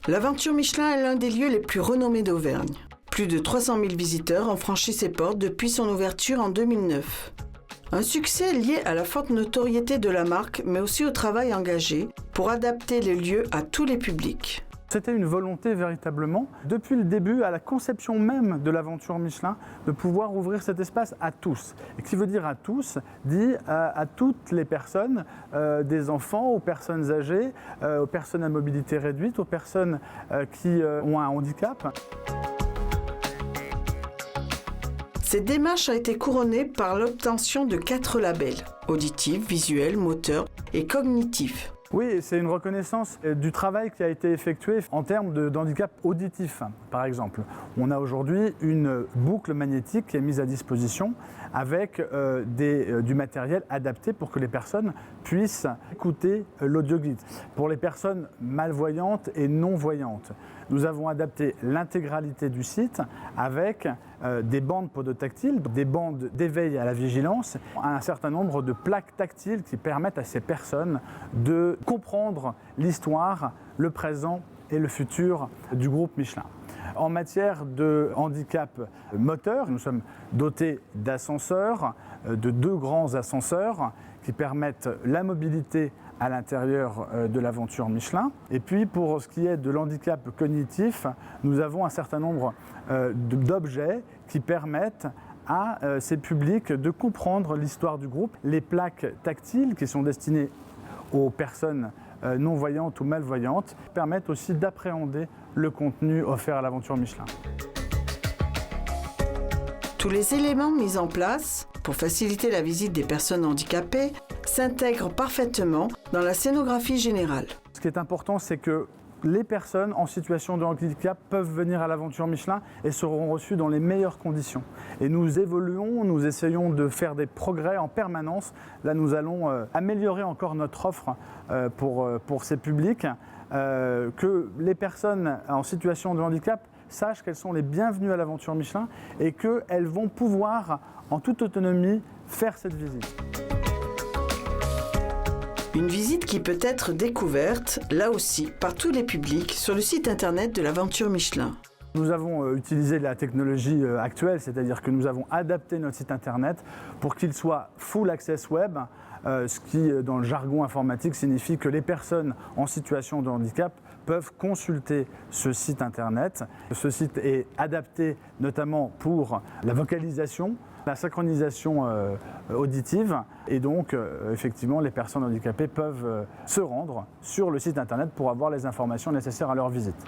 L'aventure Michelin est l'un des lieux les plus renommés d'Auvergne. Plus de 300 000 visiteurs ont franchi ses portes depuis son ouverture en 2009. Un succès lié à la forte notoriété de la marque, mais aussi au travail engagé pour adapter les lieux à tous les publics. C'était une volonté véritablement, depuis le début, à la conception même de l'aventure Michelin, de pouvoir ouvrir cet espace à tous. Et qui veut dire à tous, dit à toutes les personnes, des enfants aux personnes âgées, aux personnes à mobilité réduite, aux personnes qui ont un handicap. Cette démarche a été couronnée par l'obtention de 4 labels, auditif, visuel, moteur et cognitif. Oui, c'est une reconnaissance du travail qui a été effectué en termes d'handicap auditif, par exemple. On a aujourd'hui une boucle magnétique qui est mise à disposition avec du matériel adapté pour que les personnes puissent écouter l'audioguide. Pour les personnes malvoyantes et non-voyantes, nous avons adapté l'intégralité du site avec des bandes podotactiles, des bandes d'éveil à la vigilance, un certain nombre de plaques tactiles qui permettent à ces personnes de comprendre l'histoire, le présent et le futur du groupe Michelin. En matière de handicap moteur, nous sommes dotés d'ascenseurs, de 2 grands ascenseurs qui permettent la mobilité à l'intérieur de l'aventure Michelin. Et puis pour ce qui est de l'handicap cognitif, nous avons un certain nombre d'objets qui permettent à ces publics de comprendre l'histoire du groupe. Les plaques tactiles qui sont destinées aux personnes non-voyantes ou malvoyantes permettent aussi d'appréhender le contenu offert à l'aventure Michelin. Tous les éléments mis en place pour faciliter la visite des personnes handicapées s'intègrent parfaitement dans la scénographie générale. Ce qui est important, c'est que les personnes en situation de handicap peuvent venir à l'aventure Michelin et seront reçues dans les meilleures conditions. Et nous évoluons, nous essayons de faire des progrès en permanence. Là, nous allons améliorer encore notre offre pour ces publics, que les personnes en situation de handicap sachent qu'elles sont les bienvenues à l'aventure Michelin et qu'elles vont pouvoir, en toute autonomie, faire cette visite. Une visite qui peut être découverte, là aussi, par tous les publics sur le site internet de l'aventure Michelin. Nous avons utilisé la technologie actuelle, c'est-à-dire que nous avons adapté notre site internet pour qu'il soit full access web, ce qui, dans le jargon informatique, signifie que les personnes en situation de handicap peuvent consulter ce site internet. Ce site est adapté notamment pour la vocalisation, la synchronisation auditive et donc effectivement les personnes handicapées peuvent se rendre sur le site internet pour avoir les informations nécessaires à leur visite.